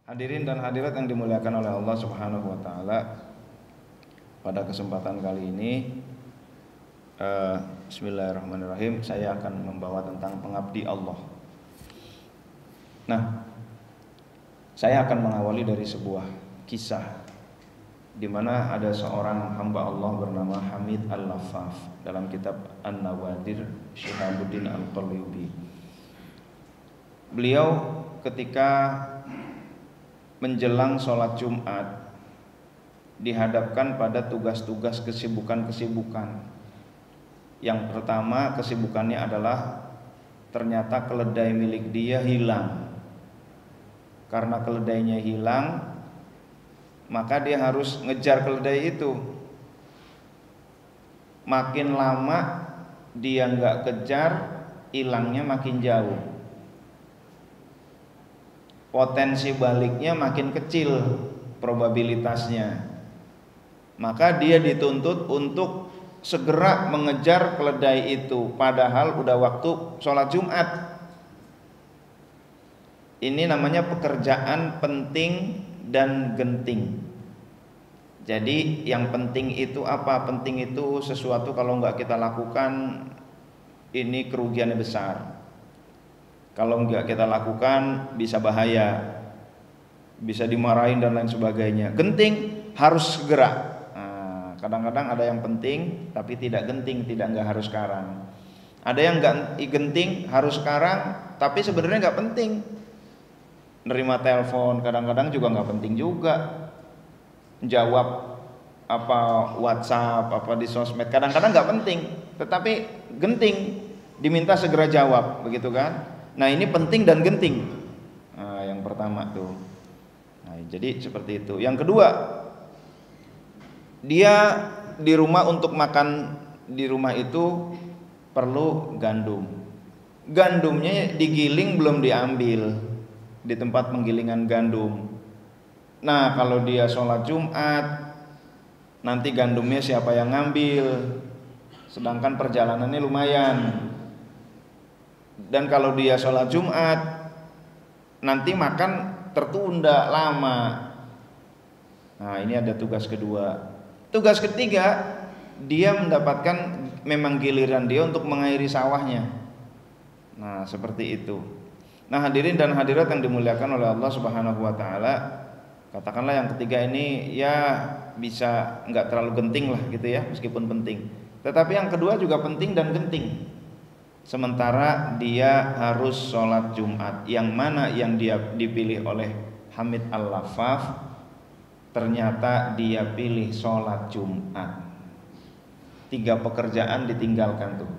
Hadirin dan hadirat yang dimuliakan oleh Allah Subhanahu wa taala. Pada kesempatan kali ini bismillahirrahmanirrahim, saya akan membawa tentang pengabdi Allah. Nah, saya akan mengawali dari sebuah kisah di mana ada seorang hamba Allah bernama Hamid Al-Laffaf dalam kitab An-Nawadir Syihabuddin Al-Qalyubi. Beliau ketika menjelang sholat Jumat dihadapkan pada tugas-tugas kesibukan-kesibukan. Yang pertama kesibukannya adalah ternyata keledai milik dia hilang. Karena keledainya hilang, maka dia harus ngejar keledai itu. Makin lama dia nggak kejar, hilangnya makin jauh. Potensi baliknya makin kecil probabilitasnya. Maka dia dituntut untuk segera mengejar keledai itu, padahal udah waktu sholat Jumat. Ini namanya pekerjaan penting dan genting. Jadi yang penting itu apa? Penting itu sesuatu kalau nggak kita lakukan ini kerugiannya besar. Kalau nggak kita lakukan bisa bahaya, bisa dimarahin dan lain sebagainya. Genting harus segera. Kadang-kadang ada yang penting tapi tidak genting, nggak harus sekarang. Ada yang nggak genting harus sekarang tapi sebenarnya nggak penting. Nerima telepon kadang-kadang juga nggak penting juga. Jawab apa WhatsApp apa di sosmed kadang-kadang nggak penting, tetapi genting, diminta segera jawab, begitu kan? Nah ini penting dan genting. Nah, yang pertama tuh. Nah, jadi seperti itu. Yang kedua, dia di rumah untuk makan di rumah itu perlu gandum. Gandumnya digiling belum diambil di tempat penggilingan gandum. Nah kalau dia sholat Jumat, nanti gandumnya siapa yang ngambil? Sedangkan perjalanannya lumayan. Dan kalau dia sholat Jumat, nanti makan tertunda lama. Nah ini ada tugas kedua. Tugas ketiga, dia mendapatkan memang giliran dia untuk mengairi sawahnya. Nah seperti itu. Nah hadirin dan hadirat yang dimuliakan oleh Allah Subhanahu wa taala, katakanlah yang ketiga ini ya bisa nggak terlalu genting lah gitu ya, meskipun penting. Tetapi yang kedua juga penting dan genting. Sementara dia harus sholat Jumat, yang mana yang dia dipilih oleh Hamid Al-Laffaf, ternyata dia pilih sholat Jumat. 3 pekerjaan ditinggalkan tuh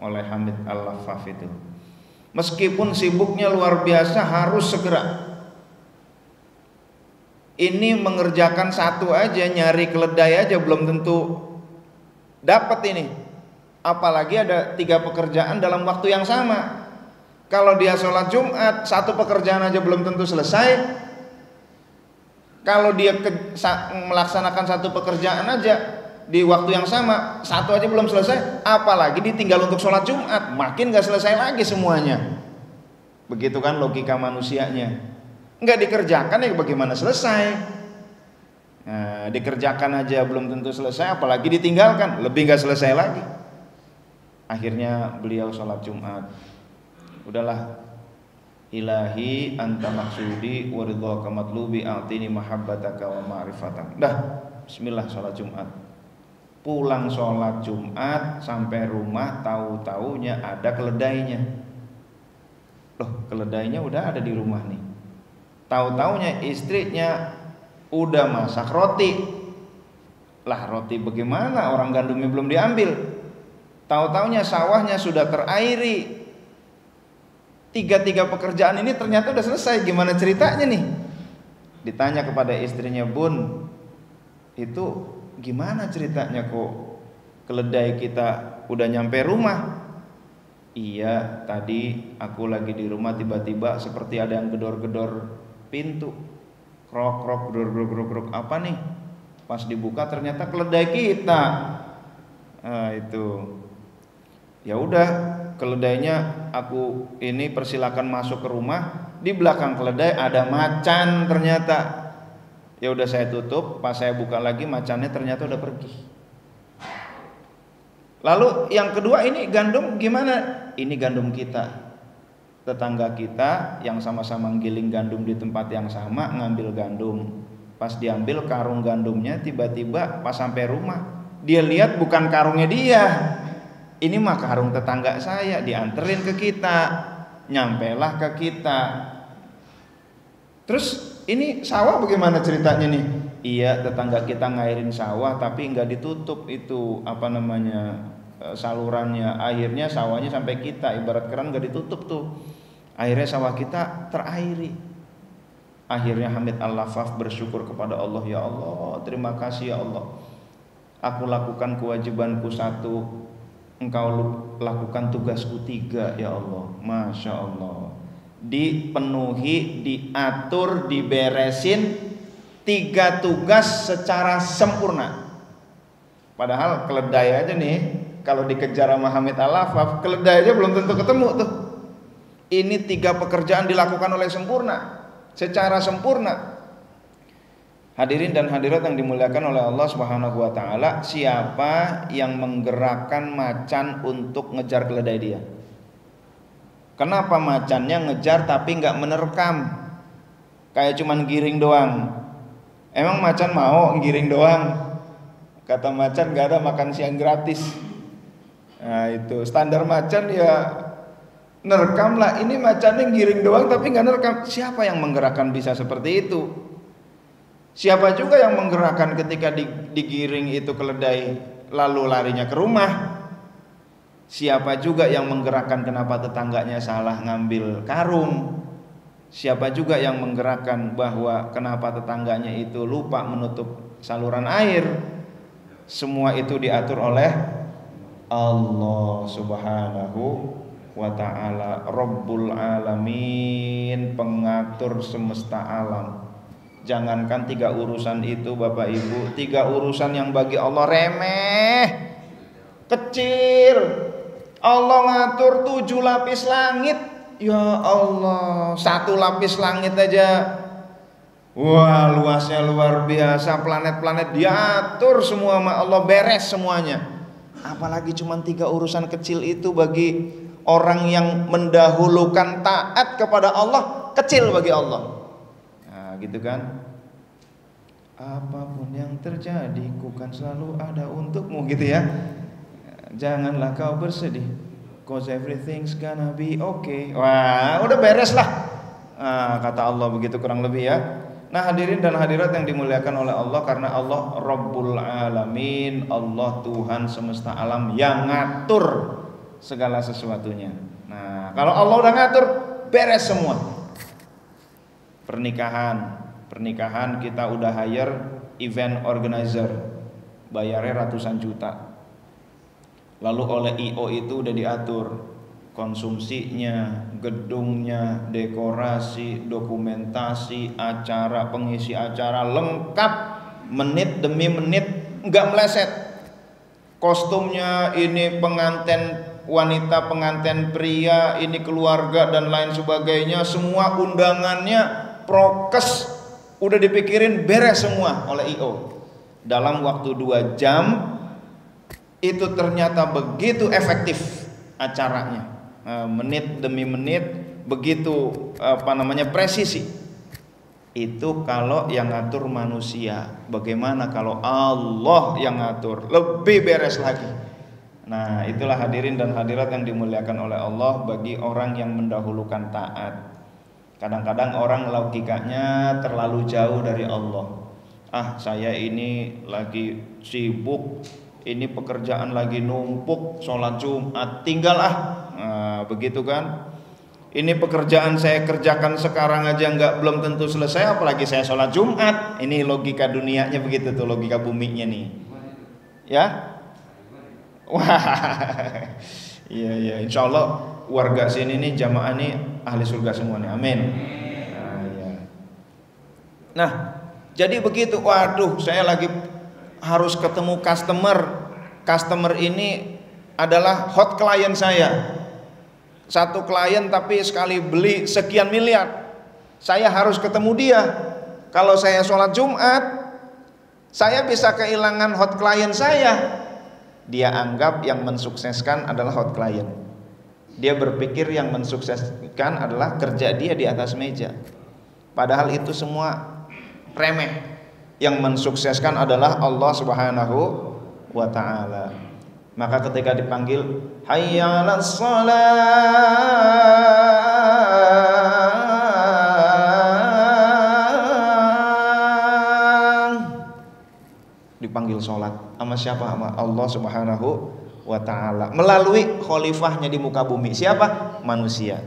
oleh Hamid Al-Laffaf itu. Meskipun sibuknya luar biasa harus segera. Ini mengerjakan satu aja, nyari keledai aja belum tentu dapat ini. Apalagi ada 3 pekerjaan dalam waktu yang sama. Kalau dia sholat Jumat, 1 pekerjaan aja belum tentu selesai. Kalau dia melaksanakan 1 pekerjaan aja di waktu yang sama, 1 aja belum selesai, apalagi ditinggal untuk sholat Jumat, makin gak selesai lagi semuanya. Begitu kan logika manusianya. Nggak dikerjakan ya bagaimana selesai? Nah, dikerjakan aja belum tentu selesai, apalagi ditinggalkan, lebih gak selesai lagi. Akhirnya beliau sholat Jumat. Udahlah, ilahi anta maksudi wa ridhaka matlubi a'tini mahabbataka wa ma'rifataka. Dah, bismillah sholat Jumat. Pulang sholat Jumat sampai rumah, tahu-taunya ada keledainya. Loh, keledainya udah ada di rumah nih. Tahu-taunya istrinya udah masak roti. Lah roti bagaimana, orang gandumnya belum diambil. Tahu-taunya sawahnya sudah terairi. 3 pekerjaan ini ternyata udah selesai. Gimana ceritanya nih? Ditanya kepada istrinya, Bun, itu gimana ceritanya kok keledai kita udah nyampe rumah? Iya, tadi aku lagi di rumah tiba-tiba seperti ada yang gedor-gedor pintu. Krok-krok, gedor-gedor, apa nih? Pas dibuka ternyata keledai kita. Nah, itu. Ya udah, keledainya aku ini persilakan masuk ke rumah. Di belakang keledai ada macan ternyata. Ya udah saya tutup, pas saya buka lagi macannya ternyata udah pergi. Lalu yang kedua, ini gandum gimana? Ini gandum kita. Tetangga kita yang sama-sama giling gandum di tempat yang sama ngambil gandum. Pas diambil karung gandumnya, tiba-tiba pas sampai rumah dia lihat bukan karungnya dia, ini mah karung tetangga saya, dianterin ke kita, nyampelah ke kita. Terus ini sawah bagaimana ceritanya nih? Iya, tetangga kita ngairin sawah tapi nggak ditutup itu salurannya, akhirnya sawahnya sampai kita, ibarat keran nggak ditutup tuh, akhirnya sawah kita terairi. Akhirnya Hamid Al-Lafaf bersyukur kepada Allah, ya Allah, terima kasih ya Allah, aku lakukan kewajibanku 1, engkau lakukan tugasku 3 ya Allah. Masya Allah, dipenuhi, diatur, diberesin 3 tugas secara sempurna. Padahal keledai aja nih, kalau dikejar sama Hamid Al-Lafaf, keledai aja belum tentu ketemu tuh. Ini 3 pekerjaan dilakukan oleh sempurna, secara sempurna. Hadirin dan hadirat yang dimuliakan oleh Allah Subhanahu wa taala, siapa yang menggerakkan macan untuk ngejar keledai dia? Kenapa macannya ngejar tapi nggak menerkam? Kayak cuman giring doang. Emang macan mau giring doang? Kata macan nggak ada makan siang gratis. Nah itu standar macan ya, nerekam lah. Ini macannya giring doang tapi nggak nerekam. Siapa yang menggerakkan bisa seperti itu? Siapa juga yang menggerakkan ketika digiring itu keledai lalu larinya ke rumah? Siapa juga yang menggerakkan kenapa tetangganya salah ngambil karung? Siapa juga yang menggerakkan bahwa kenapa tetangganya itu lupa menutup saluran air? Semua itu diatur oleh Allah Subhanahu wa ta'ala, Rabbul Alamin, pengatur semesta alam. Jangankan 3 urusan itu Bapak Ibu, 3 urusan yang bagi Allah remeh, kecil, Allah ngatur 7 lapis langit. Ya Allah, 1 lapis langit aja, wah luasnya luar biasa, planet-planet diatur semua sama Allah, beres semuanya. Apalagi cuma 3 urusan kecil itu bagi orang yang mendahulukan taat kepada Allah, kecil bagi Allah. Gitu kan, apapun yang terjadi ku kan selalu ada untukmu, gitu ya. Janganlah kau bersedih, cause everything's gonna be okay. Wah udah beres lah, kata Allah begitu kurang lebih ya. Nah hadirin dan hadirat yang dimuliakan oleh Allah, karena Allah Rabbul Alamin, Allah Tuhan semesta alam yang ngatur segala sesuatunya. Nah kalau Allah udah ngatur, beres semua. Pernikahan kita udah hire event organizer, bayarnya ratusan juta. Lalu oleh IO itu udah diatur konsumsinya, gedungnya, dekorasi, dokumentasi, acara, pengisi acara lengkap, menit demi menit, nggak meleset. Kostumnya ini pengantin wanita, pengantin pria, ini keluarga dan lain sebagainya, semua undangannya, prokes udah dipikirin, beres semua oleh IO. Dalam waktu 2 jam itu ternyata begitu efektif acaranya, menit demi menit, begitu presisi. Itu kalau yang ngatur manusia. Bagaimana kalau Allah yang ngatur? Lebih beres lagi. Nah itulah hadirin dan hadirat yang dimuliakan oleh Allah, bagi orang yang mendahulukan taat. Kadang-kadang orang logikanya terlalu jauh dari Allah. Saya ini lagi sibuk, ini pekerjaan lagi numpuk, sholat Jumat tinggal begitu kan. Ini pekerjaan saya kerjakan sekarang aja belum tentu selesai, apalagi saya sholat Jumat. Ini logika dunianya begitu tuh, logika buminya nih ya. Wah iya insya Allah warga sini nih, jamaah nih ahli surga semua nih, amin. Nah jadi begitu. Waduh, saya lagi harus ketemu customer ini adalah hot client saya. satu klien tapi sekali beli sekian miliar, saya harus ketemu dia. Kalau saya sholat Jumat, saya bisa kehilangan hot client saya. Dia anggap yang mensukseskan adalah hot client. Dia berpikir yang mensukseskan adalah kerja dia di atas meja. Padahal itu semua remeh. Yang mensukseskan adalah Allah Subhanahu wa ta'ala. Maka ketika dipanggil hayya 'alas shalah, dipanggil sholat sama siapa? Sama Allah Subhanahu wa ta'ala melalui khalifahnya di muka bumi. Siapa? Manusia.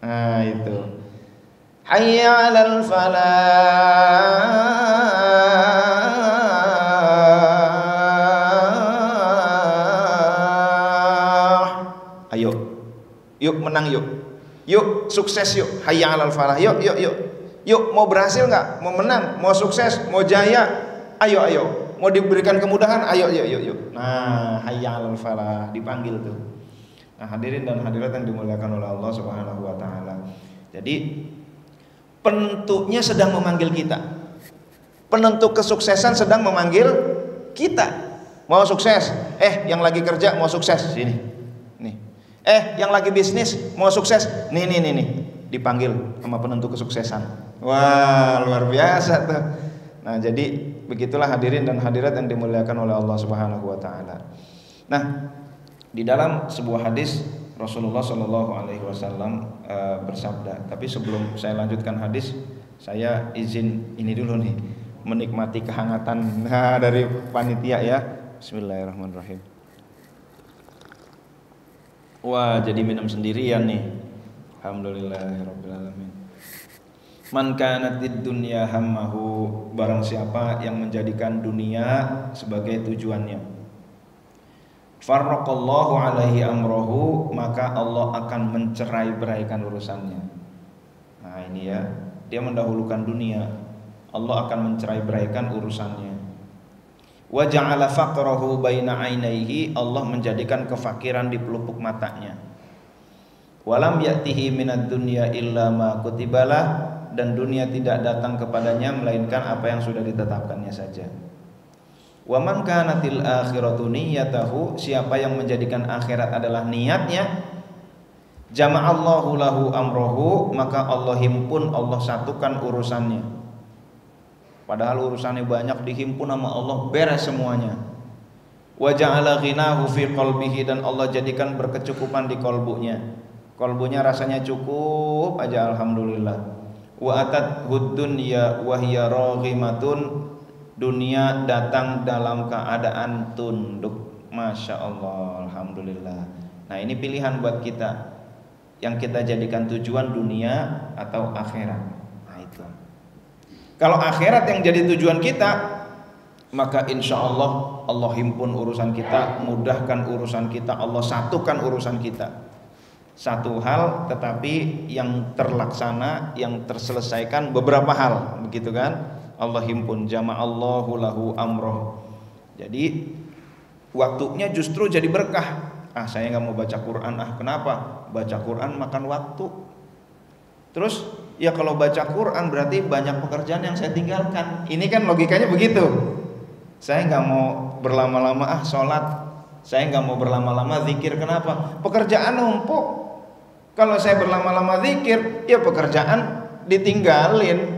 Nah itu hayya 'alal falah, ayo yuk menang, yuk sukses, yuk hayya 'alal falah, yuk mau berhasil nggak, mau menang, mau sukses, mau jaya, ayo mau diberikan kemudahan, ayo. Nah hayya 'alal falah dipanggil tuh. Nah hadirin dan hadirat yang dimuliakan oleh Allah Subhanahu wa ta'ala, jadi penentunya sedang memanggil kita. Penentu kesuksesan sedang memanggil kita. Mau sukses? Yang lagi kerja mau sukses sini. Nih. Yang lagi bisnis mau sukses. Nih. Dipanggil sama penentu kesuksesan. Wah, luar biasa tuh. Nah, jadi begitulah hadirin dan hadirat yang dimuliakan oleh Allah Subhanahu wa ta'ala. Nah, di dalam sebuah hadis Rasulullah Shallallahu Alaihi Wasallam bersabda. Tapi sebelum saya lanjutkan hadis, saya izin ini dulu nih, menikmati kehangatan dari panitia ya. Bismillahirrahmanirrahim. Wah, jadi minum sendirian nih. Alhamdulillahirrabbilalamin. Man kanatid dunya hammahu, barang siapa yang menjadikan dunia sebagai tujuannya, farraqallahu alaihi amrohu, maka Allah akan mencerai-beraikan urusannya. Nah ini ya, dia mendahulukan dunia, Allah akan mencerai-beraikan urusannya. Wa ja'ala faqrahu baina ainaihi, Allah menjadikan kefakiran di pelupuk matanya. Walam ya'tihi minad dunya illa ma kutibalah, dan dunia tidak datang kepadanya melainkan apa yang sudah ditetapkannya saja. Wa man kanatil akhiratu niyyatahu, siapa yang menjadikan akhirat adalah niatnya, jama'allahu lahu amrohu, maka Allah himpun, Allah satukan urusannya. Padahal urusannya banyak, dihimpun sama Allah, beres semuanya. Wa ja'ala ghinahu fi qalbihi, dan Allah jadikan berkecukupan di kolbunya. Kolbunya rasanya cukup aja, alhamdulillah. Wa atat hud-dunya wa hiya raghimatun, dunia datang dalam keadaan tunduk. Masya Allah, alhamdulillah. Nah ini pilihan buat kita, yang kita jadikan tujuan dunia atau akhirat. Nah itu, kalau akhirat yang jadi tujuan kita, maka insya Allah Allah himpun urusan kita, mudahkan urusan kita, Allah satukan urusan kita. Satu hal tetapi yang terlaksana, yang terselesaikan beberapa hal, begitu kan? Allah himpun, jama'allahu lahu amroh. Jadi waktunya justru jadi berkah. Saya nggak mau baca Quran. Kenapa? Baca Quran makan waktu. Terus ya kalau baca Quran berarti banyak pekerjaan yang saya tinggalkan. Ini kan logikanya begitu. Saya nggak mau berlama-lama sholat. Saya nggak mau berlama-lama zikir. Kenapa? Pekerjaan numpuk. Kalau saya berlama-lama zikir, ya pekerjaan ditinggalin.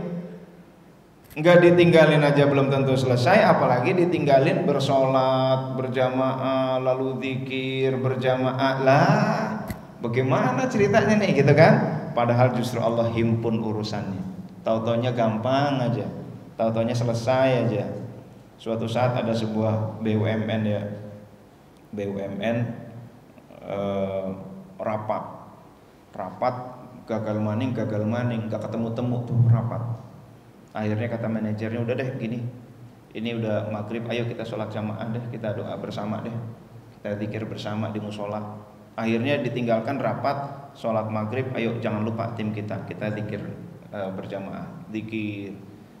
Enggak ditinggalin aja belum tentu selesai, apalagi ditinggalin bersolat berjamaah, lalu zikir berjamaah. Lah, bagaimana ceritanya nih gitu kan? Padahal justru Allah himpun urusannya. Tau-taunya gampang aja, tau-taunya selesai aja. Suatu saat ada sebuah BUMN ya, BUMN rapat gagal maning, gak ketemu-temu tuh rapat. Akhirnya kata manajernya, udah deh gini, ini udah maghrib, ayo kita sholat jamaah deh, kita doa bersama deh, kita zikir bersama di musola. Akhirnya ditinggalkan rapat, sholat maghrib, ayo jangan lupa tim kita zikir berjamaah, zikir.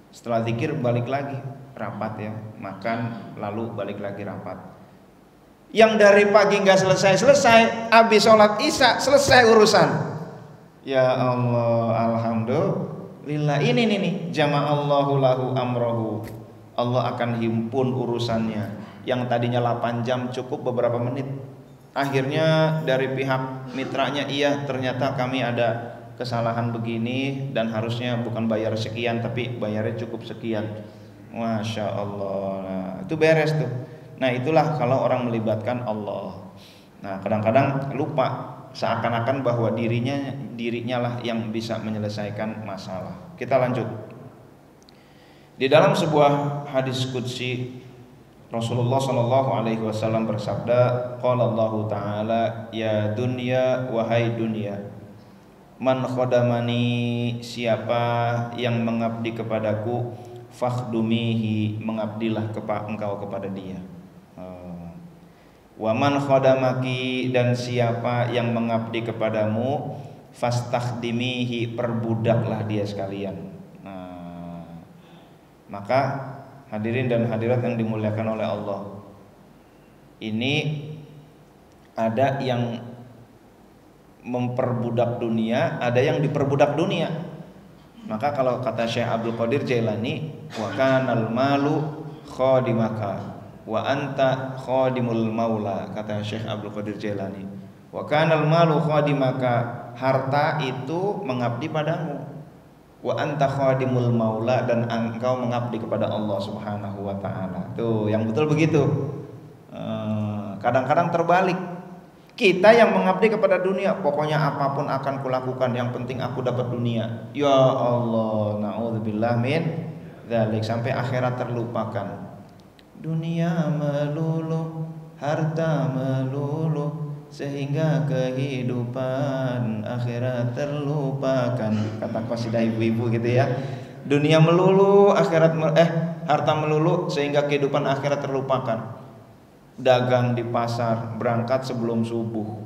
Setelah zikir balik lagi rapat ya, makan, lalu balik lagi rapat. Yang dari pagi nggak selesai, habis sholat isya selesai urusan. Ya Allah, alhamdulillah. Ini nih, jama'allahu lahu amrohu. Allah akan himpun urusannya. Yang tadinya 8 jam cukup beberapa menit. Akhirnya dari pihak mitranya, iya ternyata kami ada kesalahan begini dan harusnya bukan bayar sekian tapi bayarnya cukup sekian. Masya Allah. Nah, itu beres tuh. Nah itulah kalau orang melibatkan Allah. Nah kadang-kadang lupa, seakan-akan bahwa dirinya lah yang bisa menyelesaikan masalah. Kita lanjut. Di dalam sebuah hadis qudsi Rasulullah Shallallahu Alaihi Wasallam bersabda, qala Allah Taala, ya dunya wahai dunia, man khodamani, siapa yang mengabdi kepadaku, fakhdumihi, mengabdilah engkau kepada dia. Wa man khodamaki, dan siapa yang mengabdi kepadamu, fastakhdimihi, perbudaklah dia sekalian. Maka hadirin dan hadirat yang dimuliakan oleh Allah, ini ada yang memperbudak dunia, ada yang diperbudak dunia. Maka kalau kata Syekh Abdul Qadir Jailani, wa kanal malu khadimaka wa anta khadimul maula, kata Syekh Abdul Qadir Jailani. Wa kanal malu khadimaka, harta itu mengabdi padamu. Wa anta khadimul maula, dan engkau mengabdi kepada Allah Subhanahu wa taala. Tuh, yang betul begitu. Kadang-kadang terbalik. Kita yang mengabdi kepada dunia, pokoknya apapun akan kulakukan, yang penting aku dapat dunia. Ya Allah, naudzubillah min dzalik, sampai akhirat terlupakan. Dunia melulu, harta melulu, sehingga kehidupan akhirat terlupakan, kata qasidah ibu-ibu gitu ya. Dunia melulu, harta melulu, sehingga kehidupan akhirat terlupakan. Dagang di pasar, berangkat sebelum subuh.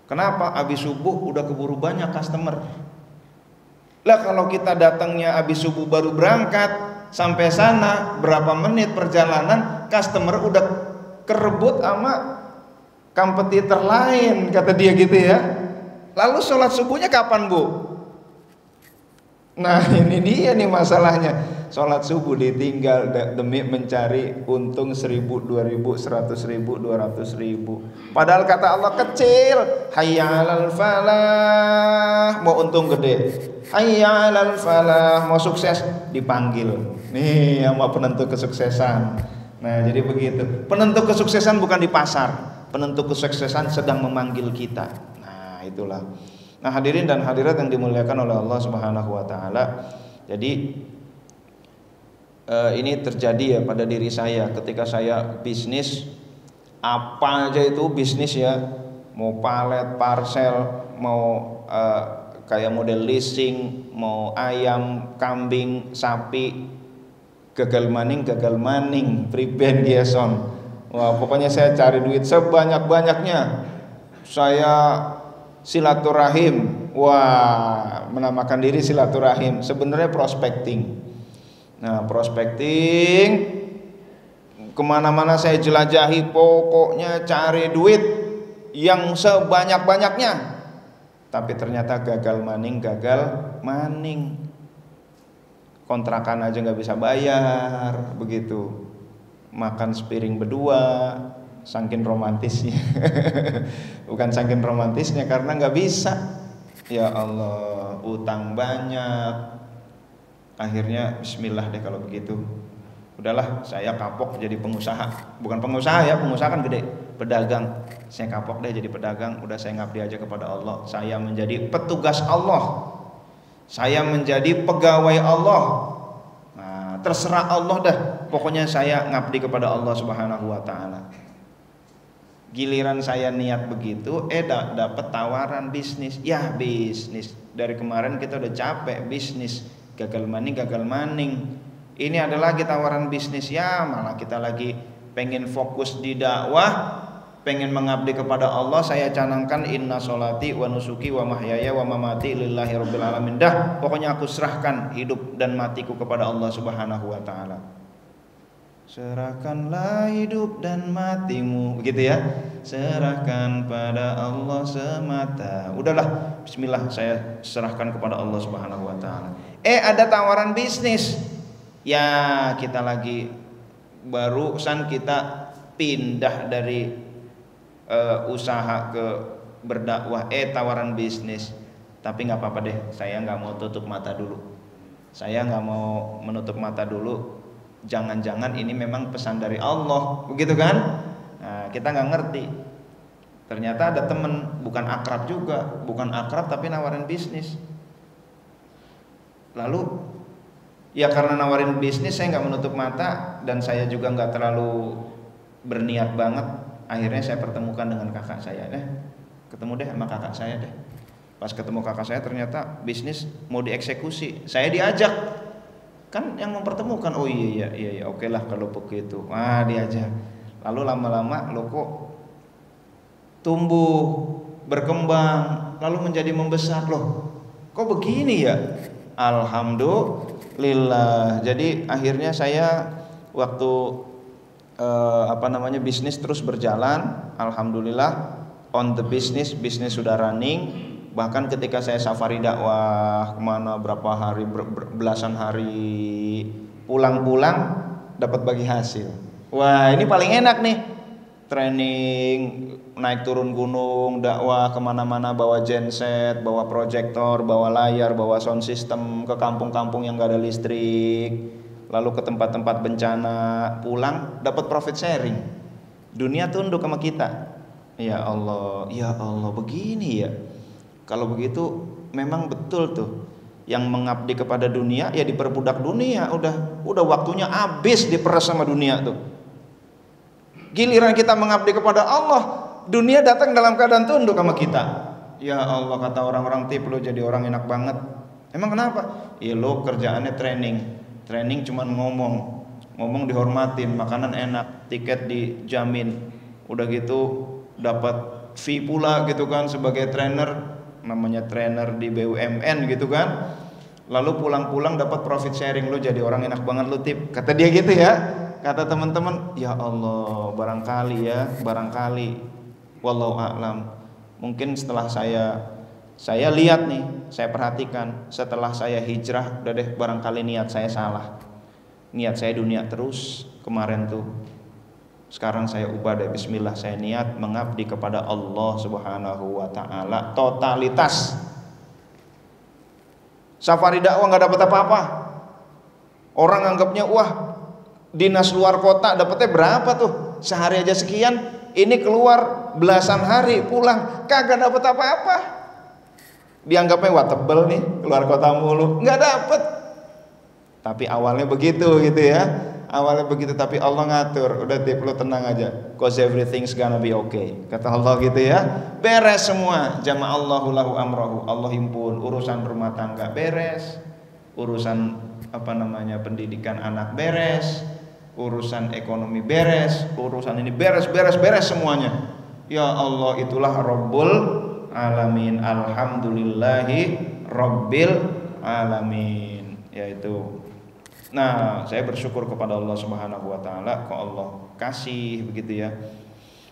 Kenapa? Habis subuh udah keburu banyak customer. Lah kalau kita datangnya habis subuh baru berangkat, sampai sana berapa menit perjalanan, customer udah kerebut sama kompetitor lain, kata dia gitu ya. Lalu sholat subuhnya kapan, Bu? Nah ini dia nih masalahnya. Sholat subuh ditinggal demi mencari untung 1.000, 2.000, 100.000, 200.000. Padahal kata Allah kecil. Hayya 'alal falah, mau untung gede. Hayya 'alal falah, mau sukses, dipanggil. Nih sama penentu kesuksesan. Nah jadi begitu. Penentu kesuksesan bukan di pasar. Penentu kesuksesan sedang memanggil kita. Nah itulah. Nah hadirin dan hadirat yang dimuliakan oleh Allah Subhanahu wa taala. Jadi ini terjadi ya pada diri saya ketika saya bisnis, apa aja itu bisnis ya, mau palet, parcel, mau kayak model leasing, mau ayam, kambing, sapi, gagal maning, priband Giason. Wah pokoknya saya cari duit sebanyak-banyaknya. Saya silaturahim. Wah menamakan diri silaturahim, sebenarnya prospecting. Nah prospecting, kemana-mana saya jelajahi, pokoknya cari duit yang sebanyak-banyaknya. Tapi ternyata gagal maning. Kontrakan aja nggak bisa bayar, begitu. Makan sepiring berdua, saking romantisnya. Bukan saking romantisnya, karena nggak bisa. Ya Allah, utang banyak. Akhirnya bismillah deh kalau begitu. Udahlah, saya kapok jadi pengusaha. Bukan pengusaha ya, pengusaha kan gede, pedagang. Saya kapok deh jadi pedagang. Udah saya ngabdi aja kepada Allah. Saya menjadi petugas Allah. Saya menjadi pegawai Allah. Nah, terserah Allah dah. Pokoknya saya ngabdi kepada Allah Subhanahu wa taala. Giliran saya niat begitu, dapat tawaran bisnis. Ya bisnis. Dari kemarin kita udah capek bisnis, gagal maning. Ini ada lagi tawaran bisnis, ya malah kita lagi pengen fokus di dakwah, pengen mengabdi kepada Allah. Saya canangkan inna sholati wa nusuki wa mahyaya wa mamati lillahi rabbil alamin. Pokoknya aku serahkan hidup dan matiku kepada Allah Subhanahu wa taala. Serahkanlah hidup dan matimu, begitu ya. Serahkan pada Allah semata. Udahlah, bismillah, saya serahkan kepada Allah Subhanahu wa taala. Ada tawaran bisnis. Ya, kita lagi barusan kita pindah dari usaha ke berdakwah, tawaran bisnis. Tapi nggak apa-apa deh, saya nggak mau tutup mata dulu. Saya nggak mau menutup mata dulu. Jangan-jangan ini memang pesan dari Allah, begitu kan? Nah, kita nggak ngerti. Ternyata ada temen, bukan akrab juga, bukan akrab tapi nawarin bisnis. Lalu, ya karena nawarin bisnis saya nggak menutup mata dan saya juga nggak terlalu berniat banget. Akhirnya saya pertemukan dengan kakak saya, ketemu deh sama kakak saya deh. Pas ketemu kakak saya ternyata bisnis mau dieksekusi. Saya diajak, kan yang mempertemukan. Oh iya, oke lah kalau begitu. Wah, diajak. Lalu lama-lama lo kok tumbuh, berkembang, lalu menjadi membesar loh. Kok begini ya? Alhamdulillah. Jadi akhirnya saya waktu bisnis terus berjalan. Alhamdulillah, on the bisnis sudah running. Bahkan ketika saya safari dakwah kemana berapa hari, belasan hari, pulang-pulang dapat bagi hasil. Wah, ini paling enak nih. Training, naik turun gunung, dakwah kemana-mana, bawa genset, bawa proyektor, bawa layar, bawa sound system ke kampung-kampung yang gak ada listrik, lalu ke tempat-tempat bencana, pulang dapat profit sharing. Dunia tunduk sama kita. Ya Allah begini ya. Kalau begitu memang betul tuh, yang mengabdi kepada dunia ya diperbudak dunia. Udah waktunya habis diperas sama dunia tuh. Giliran kita mengabdi kepada Allah, dunia datang dalam keadaan tunduk sama kita. Ya Allah, kata orang-orang tip, lo jadi orang enak banget. Emang kenapa? Ya lo kerjaannya training cuman ngomong dihormatin, makanan enak, tiket dijamin, udah gitu dapat fee pula gitu kan sebagai trainer, namanya trainer di BUMN gitu kan. Lalu pulang-pulang dapat profit sharing, lo jadi orang enak banget lo tip, kata dia gitu ya. Kata teman-teman, ya Allah, barangkali wallahu a'lam, mungkin setelah saya lihat nih, saya perhatikan, setelah saya hijrah, udah deh, barangkali niat saya salah, niat saya dunia terus kemarin tuh. Sekarang saya ubah deh, bismillah, saya niat mengabdi kepada Allah Subhanahu wa taala totalitas. Safari dakwah nggak dapat apa-apa. Orang anggapnya wah, dinas luar kota dapatnya berapa tuh? Sehari aja sekian, ini keluar belasan hari pulang kagak dapat apa-apa. Dianggapnya wah tebel nih, keluar kota mulu, nggak dapet. Tapi awalnya begitu gitu ya. Awalnya begitu, tapi Allah ngatur. Udah tip, lo tenang aja, cause everything's gonna be okay, kata Allah gitu ya. Beres semua. Jama'allahu lahu amrahu. Allah himpun urusan rumah tangga beres, urusan pendidikan anak beres, urusan ekonomi beres, urusan ini beres semuanya. Ya Allah, itulah Rabbul Alamin. Alhamdulillahi Rabbil Alamin. Yaitu, nah, saya bersyukur kepada Allah Subhanahu wa taala, kok Allah kasih begitu ya.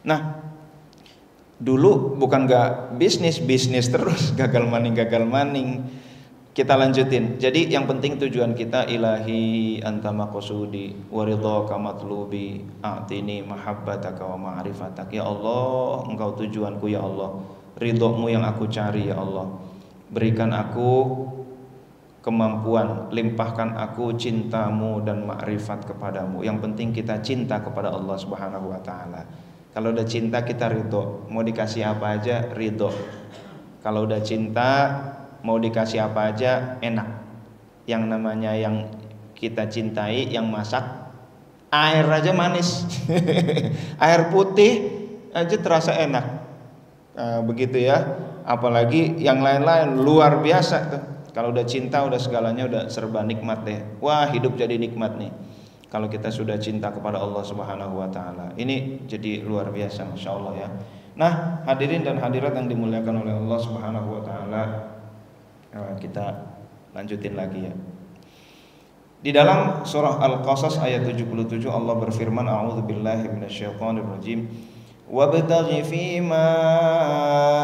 Nah, dulu bukan gak bisnis terus, gagal maning. Kita lanjutin. Jadi yang penting tujuan kita, ilahi anta maqsudi wa ridhaka matlubi a'tini mahabbataka wa ma'rifatak. Ya Allah, engkau tujuanku ya Allah, ridhomu yang aku cari ya Allah. Berikan aku kemampuan, limpahkan aku cintamu dan makrifat kepadamu. Yang penting kita cinta kepada Allah Subhanahu wa taala. Kalau udah cinta kita ridho, mau dikasih apa aja ridho. Kalau udah cinta mau dikasih apa aja enak. Yang namanya yang kita cintai, yang masak air aja manis. Air putih aja terasa enak. Begitu ya. Apalagi yang lain-lain luar biasa tuh. Kalau udah cinta, udah segalanya udah serba nikmat deh. Wah, hidup jadi nikmat nih. Kalau kita sudah cinta kepada Allah Subhanahu wa taala. Ini jadi luar biasa, masyaallah ya. Nah, hadirin dan hadirat yang dimuliakan oleh Allah Subhanahu wa taala, kita lanjutin lagi ya. Di dalam surah Al-Qasas ayat 77 Allah berfirman, a'udzubillahi minasyaitonirrajim. Wabtaghi fima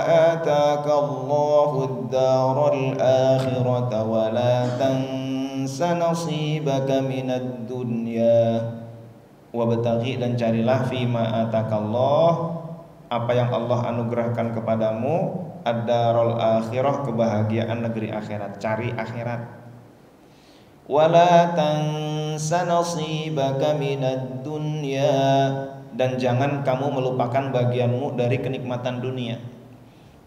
ataka Allahu ad-daral akhirata wa la tansa nasibaka minad dunya. Wabtaghi, dan carilah fima ataka Allah, apa yang Allah anugerahkan kepadamu, ad-daral akhirah, kebahagiaan negeri akhirat, cari akhirat. Wala tansa nasibaka minad dunya, dan jangan kamu melupakan bagianmu dari kenikmatan dunia.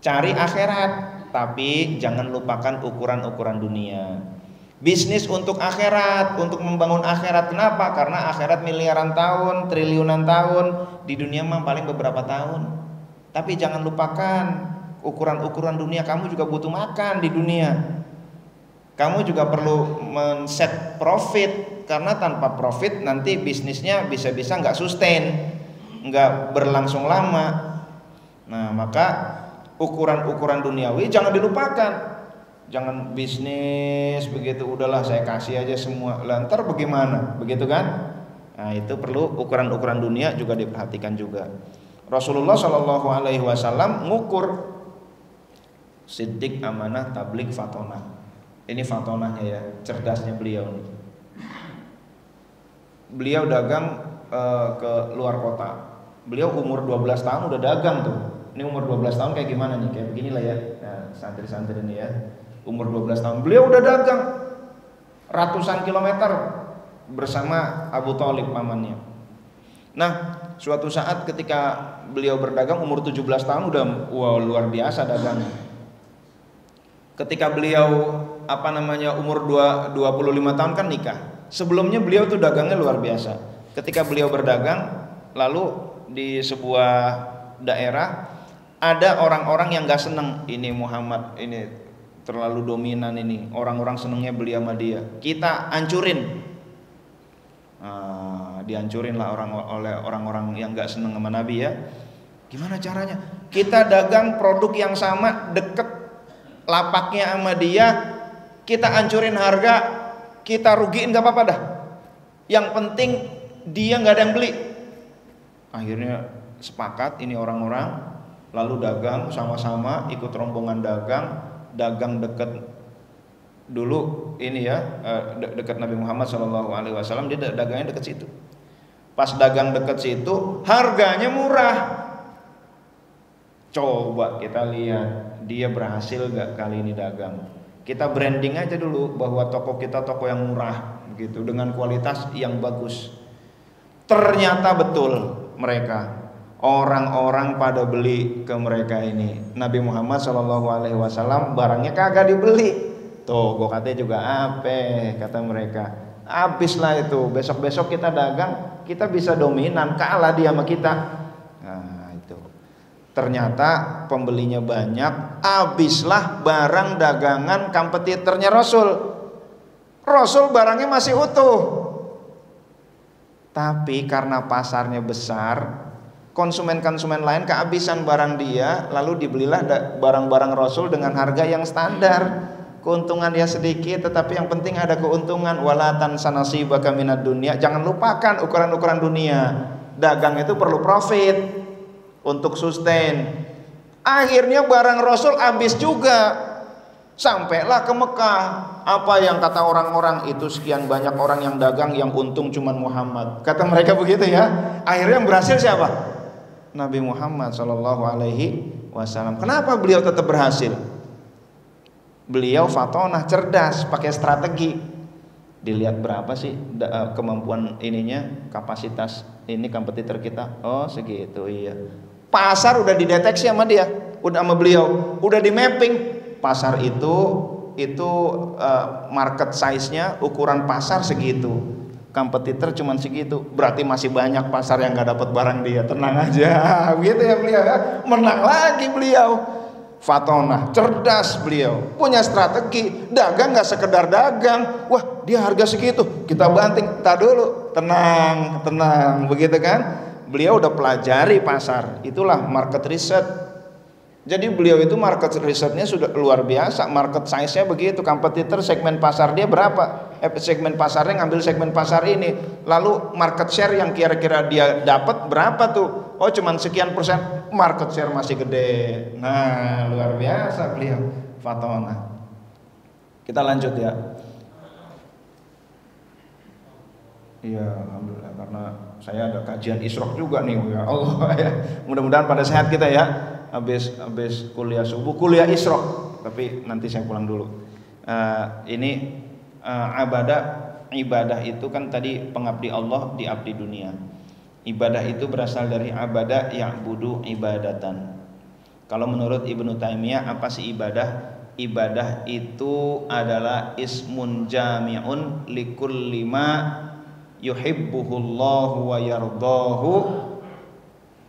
Cari akhirat, tapi jangan lupakan ukuran-ukuran dunia. Bisnis untuk akhirat, untuk membangun akhirat. Kenapa? Karena akhirat miliaran tahun, triliunan tahun, di dunia mah paling beberapa tahun. Tapi jangan lupakan ukuran-ukuran dunia. Kamu juga butuh makan di dunia. Kamu juga perlu men-set profit, karena tanpa profit nanti bisnisnya bisa-bisa nggak sustain, nggak berlangsung lama. Nah, maka ukuran-ukuran duniawi jangan dilupakan. Jangan bisnis begitu, udahlah saya kasih aja semua, lantar bagaimana, begitu kan? Nah, itu perlu ukuran-ukuran dunia juga diperhatikan juga. Rasulullah Shallallahu Alaihi Wasallam ngukur siddiq, amanah, tabligh, fatonah. Ini fatonahnya ya, cerdasnya beliau nih. Beliau dagang ke luar kota. Beliau umur 12 tahun udah dagang tuh. Ini umur 12 tahun kayak gimana nih? Kayak beginilah ya. Nah, santri-santri ini ya. Umur 12 tahun beliau udah dagang ratusan kilometer bersama Abu Thalib pamannya. Nah, suatu saat ketika beliau berdagang umur 17 tahun udah luar biasa dagangnya. Ketika beliau umur 25 tahun kan nikah. Sebelumnya beliau tuh dagangnya luar biasa. Ketika beliau berdagang, lalu di sebuah daerah ada orang-orang yang gak seneng, ini Muhammad ini terlalu dominan, ini orang-orang senengnya beli sama dia, kita hancurin. Dihancurin lah oleh orang-orang yang gak seneng sama Nabi ya. Gimana caranya? Kita dagang produk yang sama, deket lapaknya sama dia, kita hancurin harga, kita rugiin gak apa-apa dah. Yang penting dia gak ada yang beli. Akhirnya sepakat ini orang-orang, lalu dagang sama-sama, ikut rombongan dagang deket dulu ini ya, dekat Nabi Muhammad SAW. Dia dagangnya deket situ. Pas dagang deket situ, harganya murah. Coba kita lihat dia berhasil gak kali ini dagang. Kita branding aja dulu bahwa toko kita toko yang murah gitu, dengan kualitas yang bagus. Ternyata betul mereka, orang-orang pada beli ke mereka ini. Nabi Muhammad SAW barangnya kagak dibeli. Tuh, gua katanya juga apa kata mereka. Habislah itu, besok-besok kita dagang, kita bisa dominan, kalah dia sama kita. Nah, itu. Ternyata pembelinya banyak, habislah barang dagangan kompetitornya Rasul. Rasul barangnya masih utuh. Tapi karena pasarnya besar, konsumen-konsumen lain kehabisan barang dia, lalu dibelilah barang-barang Rasul dengan harga yang standar. Keuntungan dia sedikit, tetapi yang penting ada keuntungan. Wala tansa nasibaka minad dunya, jangan lupakan ukuran-ukuran dunia. Dagang itu perlu profit untuk sustain. Akhirnya barang Rasul habis juga. Sampailah ke Mekah. Apa yang kata orang-orang itu, sekian banyak orang yang dagang, yang untung cuman Muhammad. Kata mereka begitu ya. Akhirnya yang berhasil siapa? Nabi Muhammad SAW. Kenapa beliau tetap berhasil? Beliau fatonah, cerdas, pakai strategi. Dilihat berapa sih kemampuan ininya, kapasitas ini kompetitor kita. Oh segitu, iya. Pasar udah dideteksi sama dia, udah sama beliau, udah di mapping. Pasar itu market size-nya, ukuran pasar segitu. Kompetitor cuman segitu, berarti masih banyak pasar yang nggak dapat barang dia. Tenang aja, gitu ya beliau ya. Menang lagi beliau. Fatonah, cerdas beliau, punya strategi. Dagang nggak sekedar dagang, wah dia harga segitu, kita banting. Tak dulu, tenang, begitu kan? Beliau udah pelajari pasar, itulah market research. Jadi beliau itu market research-nya sudah luar biasa, market size-nya begitu, kompetitor segmen pasar dia berapa, segmen pasarnya ngambil segmen pasar ini, lalu market share yang kira-kira dia dapat berapa tuh, oh cuman sekian persen, market share masih gede. Nah luar biasa beliau Fatona. Kita lanjut ya. Iya, alhamdulillah, karena saya ada kajian Isrok juga nih, ya Allah ya. Mudah-mudahan pada sehat kita ya. Habis kuliah subuh, kuliah Isrok, tapi nanti saya pulang dulu. Ibadah itu kan tadi pengabdi Allah di abdi dunia. Ibadah itu berasal dari abada ya'budu ibadatan. Kalau menurut Ibnu Taimiyah, apa sih ibadah? Ibadah itu adalah ismun jami'un likulli ma yuhibbuhullahu wa yardahu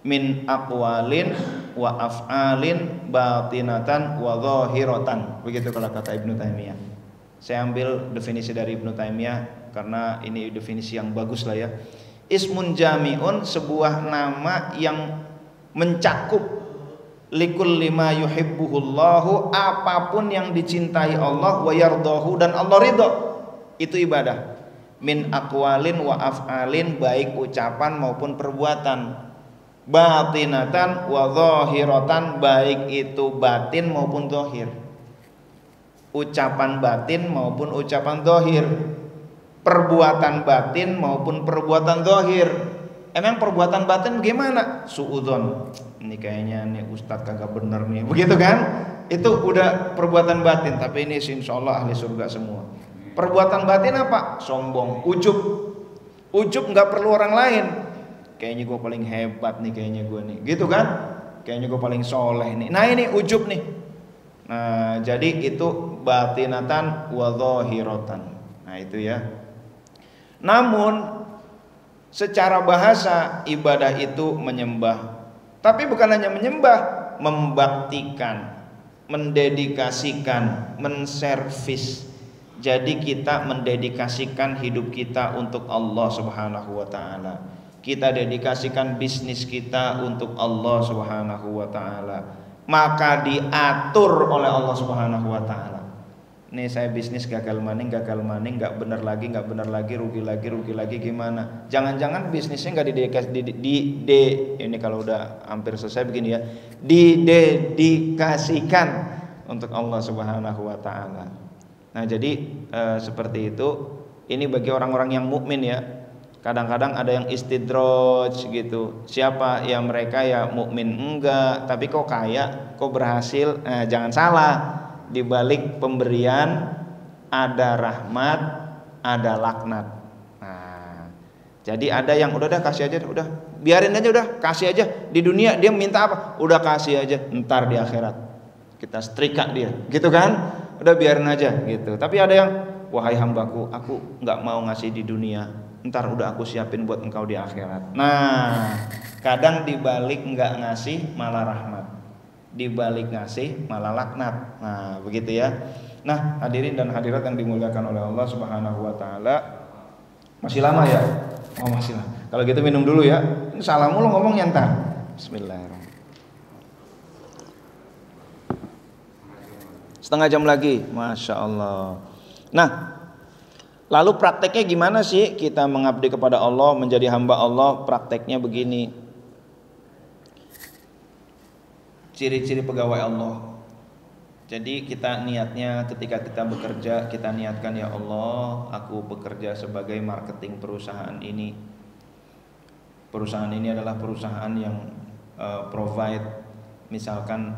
min aqwalin wa af'alin batinatan wa zahiratan. Begitu kalau kata Ibnu Taimiyah. Saya ambil definisi dari Ibnu Taimiyah karena ini definisi yang bagus lah ya. Ismun jami'un, sebuah nama yang mencakup likulli ma yuhibbuhullahu, apapun yang dicintai Allah, wa yardahu, dan Allah ridho, itu ibadah. Min aqwalin wa af'alin, baik ucapan maupun perbuatan, batinatan wa zahiratan, baik itu batin maupun zahir, ucapan batin maupun ucapan zahir, perbuatan batin maupun perbuatan zahir. Emang perbuatan batin bagaimana? Suudzon, ini kayaknya nih ustadz kagak bener nih, begitu kan? Itu udah perbuatan batin, tapi ini insyaallah ahli surga semua. Perbuatan batin apa? Sombong, ujub nggak perlu orang lain. Kayaknya gue paling hebat nih, kayaknya gue nih, gitu kan? Kayaknya gue paling soleh nih. Nah ini ujub nih. Nah jadi itu batinatan wa zahiratan. Nah itu ya. Namun secara bahasa ibadah itu menyembah, tapi bukan hanya menyembah, membaktikan, mendedikasikan, menservis. Jadi kita mendedikasikan hidup kita untuk Allah Subhanahu wa taala. Kita dedikasikan bisnis kita untuk Allah Subhanahu wa taala. Maka diatur oleh Allah Subhanahu wa taala. Nih saya bisnis gagal maning, nggak benar lagi, rugi lagi gimana? Jangan-jangan bisnisnya nggak ini kalau udah hampir selesai begini ya, didedikasikan untuk Allah Subhanahu wa taala. Nah jadi seperti itu. Ini bagi orang-orang yang mukmin ya. Kadang-kadang ada yang istidraj gitu. Siapa ya mereka ya mukmin enggak, tapi kok kaya, kok berhasil. Jangan salah. Di balik pemberian ada rahmat, ada laknat. Nah, jadi ada yang udah kasih aja, udah biarin aja, udah kasih aja. Di dunia dia minta apa? Udah kasih aja. Ntar di akhirat kita setrika dia, gitu kan? Udah biarin aja gitu. Tapi ada yang, wahai hambaku, aku nggak mau ngasih di dunia, ntar udah aku siapin buat engkau di akhirat. Nah, kadang dibalik nggak ngasih malah rahmat, dibalik ngasih malah laknat. Nah begitu ya. Nah hadirin dan hadirat yang dimuliakan oleh Allah Subhanahu wa taala. Masih lama ya? Oh masih lah. Kalau gitu minum dulu ya. Ini salah mulu ngomongnya ntar. Bismillahirrahmanirrahim. Setengah jam lagi, Masya Allah. Nah, lalu prakteknya gimana sih kita mengabdi kepada Allah, menjadi hamba Allah? Prakteknya begini. Ciri-ciri pegawai Allah. Jadi kita niatnya ketika kita bekerja, kita niatkan, ya Allah, aku bekerja sebagai marketing perusahaan ini. Perusahaan ini adalah perusahaan yang provide misalkan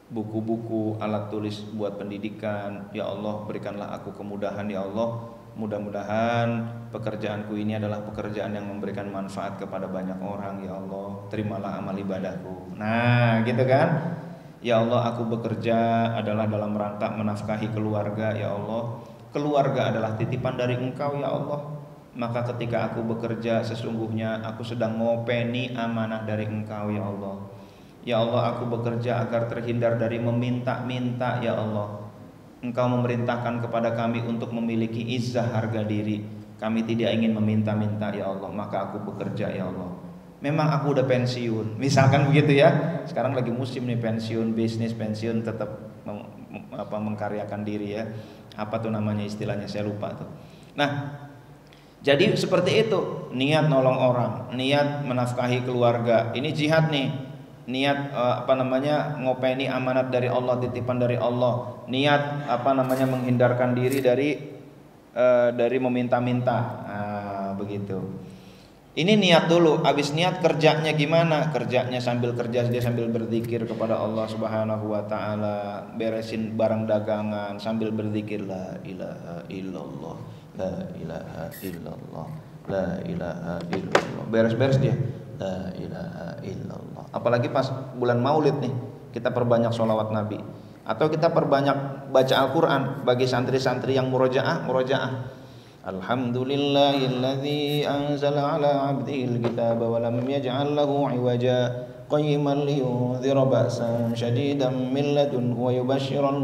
buku-buku, alat tulis buat pendidikan. Ya Allah, berikanlah aku kemudahan ya Allah. Mudah-mudahan pekerjaanku ini adalah pekerjaan yang memberikan manfaat kepada banyak orang ya Allah. Terimalah amal ibadahku. Nah gitu kan. Ya Allah, aku bekerja adalah dalam rangka menafkahi keluarga ya Allah. Keluarga adalah titipan dari Engkau ya Allah. Maka ketika aku bekerja, sesungguhnya aku sedang ngopeni amanah dari Engkau ya Allah. Ya Allah, aku bekerja agar terhindar dari meminta-minta ya Allah. Engkau memerintahkan kepada kami untuk memiliki izzah harga diri. Kami tidak ingin meminta-minta ya Allah. Maka aku bekerja ya Allah. memang aku udah pensiun, misalkan begitu ya. Sekarang lagi musim nih pensiun bisnis, pensiun tetap mengkaryakan diri ya. Apa tuh namanya istilahnya, saya lupa tuh. Nah, jadi seperti itu, niat nolong orang, niat menafkahi keluarga, ini jihad nih. Niat ngopeni amanat dari Allah, titipan dari Allah. Niat menghindarkan diri dari meminta-minta. Nah, begitu. Ini niat dulu, habis niat kerjanya gimana? Kerjanya sambil kerja dia sambil berzikir kepada Allah Subhanahu wa taala, beresin barang dagangan sambil berzikir la ilaha illallah, la ilaha illallah, la ilaha illallah. Beres-beres dia la ilaha illallah. Apalagi pas bulan Maulid nih, kita perbanyak sholawat Nabi atau kita perbanyak baca Al-Qur'an bagi santri-santri yang murojaah. Alhamdulillahilladzi anzala ala 'abdihil kitaba wa lam yaj'al lahu 'iwaja qayyiman liyunzira ba'san shadidan min ladunhu wa yubashshiral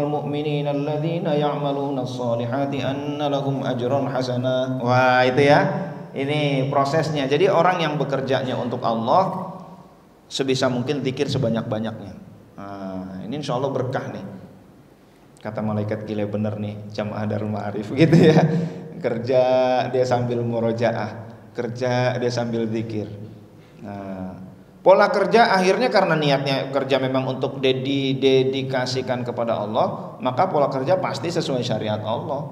mu'minina alladzina ya'maluna as-solihati anna lahum ajran hasana. Wah, itu ya. Ini prosesnya. Jadi orang yang bekerjanya untuk Allah sebisa mungkin zikir sebanyak-banyaknya. Nah, ini insyaallah berkah nih. Kata malaikat, gila bener nih jamaah Darul Ma'arif gitu ya. Kerja dia sambil murojaah, kerja dia sambil zikir. Nah, pola kerja akhirnya karena niatnya kerja memang untuk dedikasikan kepada Allah, maka pola kerja pasti sesuai syariat Allah.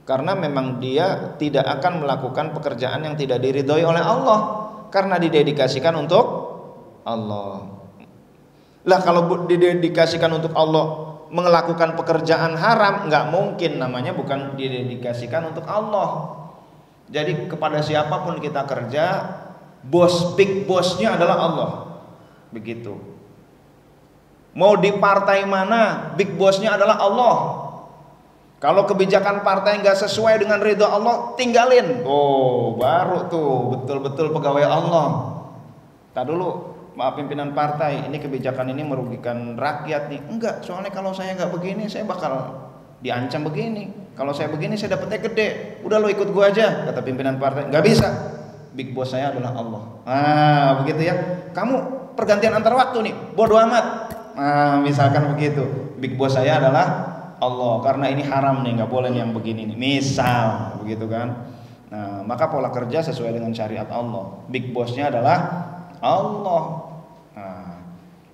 Karena memang dia tidak akan melakukan pekerjaan yang tidak diridhoi oleh Allah, karena didedikasikan untuk Allah. Lah kalau didedikasikan untuk Allah melakukan pekerjaan haram, nggak mungkin, namanya bukan didedikasikan untuk Allah. Jadi kepada siapapun kita kerja, big bossnya adalah Allah, begitu. Mau di partai mana, big bossnya adalah Allah. Kalau kebijakan partai nggak sesuai dengan ridha Allah, tinggalin. Oh, baru tuh betul-betul pegawai Allah. Tak dulu, maaf pimpinan partai, ini kebijakan ini merugikan rakyat nih. Enggak, soalnya kalau saya nggak begini saya bakal diancam begini. Kalau saya begini saya dapetnya gede. Udah lo ikut gua aja, kata pimpinan partai. Nggak bisa, big boss saya adalah Allah. Nah, begitu ya. Kamu pergantian antar waktu nih, bodo amat. Nah, misalkan begitu, big boss saya adalah Allah, karena ini haram nih, nggak boleh nih yang begini nih, misal begitu kan. Nah, maka pola kerja sesuai dengan syariat Allah, big bossnya adalah Allah.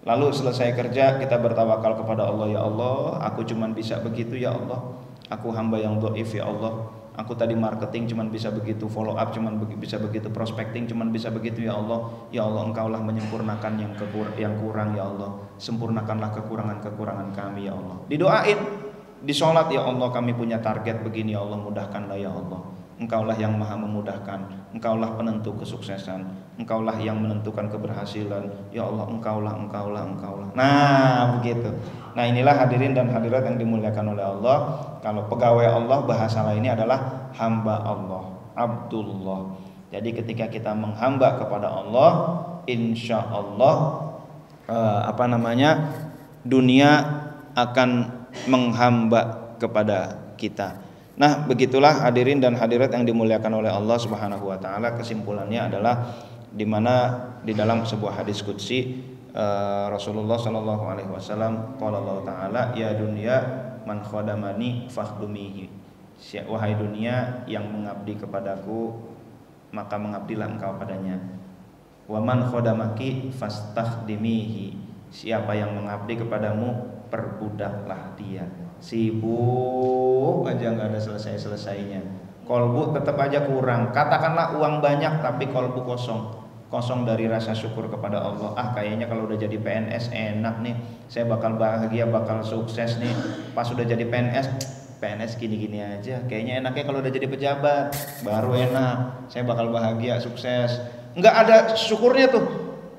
Lalu selesai kerja kita bertawakal kepada Allah, ya Allah, aku cuman bisa begitu ya Allah. Aku hamba yang dhaif ya Allah. Aku tadi marketing cuman bisa begitu, follow up cuman bisa begitu, prospecting cuman bisa begitu ya Allah. Ya Allah, Engkaulah menyempurnakan yang kurang ya Allah. Sempurnakanlah kekurangan-kekurangan kami ya Allah. Didoain, di sholat, ya Allah kami punya target begini ya Allah, mudahkanlah ya Allah. Engkaulah yang maha memudahkan, Engkaulah penentu kesuksesan, Engkaulah yang menentukan keberhasilan. Ya Allah, Engkaulah. Nah, begitu. Nah, inilah hadirin dan hadirat yang dimuliakan oleh Allah. Kalau pegawai Allah bahasa lainnya adalah hamba Allah, Abdullah. Jadi ketika kita menghamba kepada Allah, insya Allah dunia akan menghamba kepada kita. Nah, begitulah hadirin dan hadirat yang dimuliakan oleh Allah Subhanahu wa taala. Kesimpulannya adalah di dalam sebuah hadis qudsi Rasulullah sallallahu alaihi wasallam qala Allah taala, ya dunya man khadamani fakhdumihi. Wahai dunia yang mengabdi kepadaku, maka mengabdilah engkau padanya. Wa man khadamaki fastakhdimihi. Siapa yang mengabdi kepadamu, perbudaklah dia. Sibuk aja nggak ada selesainya. Kolbu tetap aja kurang. Katakanlah uang banyak tapi kolbu kosong dari rasa syukur kepada Allah. Kayaknya kalau udah jadi PNS enak nih, saya bakal bahagia, bakal sukses nih. Pas udah jadi PNS gini-gini aja. Kayaknya enaknya kalau udah jadi pejabat, baru enak. Saya bakal bahagia, sukses. Nggak ada syukurnya tuh,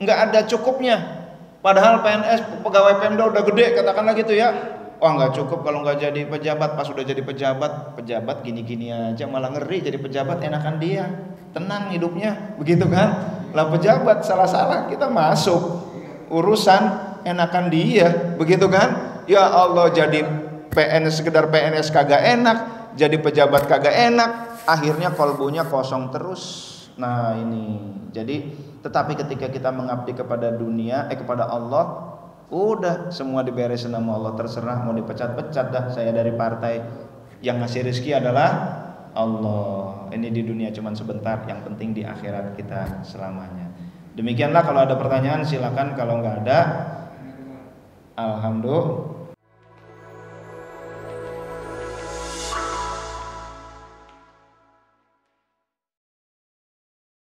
nggak ada cukupnya. Padahal PNS, pegawai Pemda udah gede, katakanlah gitu ya. Nggak cukup kalau nggak jadi pejabat. Pas udah jadi pejabat gini-gini aja, malah ngeri. Jadi pejabat enakan dia, tenang hidupnya, begitu kan. Lah pejabat salah-salah kita masuk urusan enakan dia, begitu kan. Ya Allah, jadi PNS sekedar PNS kagak enak, jadi pejabat kagak enak, akhirnya kolbunya kosong terus. Nah ini, jadi tetapi ketika kita mengabdi kepada dunia, kepada Allah, udah semua diberesin sama Allah, terserah mau dipecat-pecat dah saya dari partai, yang ngasih rezeki adalah Allah. Ini di dunia cuman sebentar, yang penting di akhirat kita selamanya. Demikianlah, kalau ada pertanyaan silakan, kalau nggak ada alhamdulillah.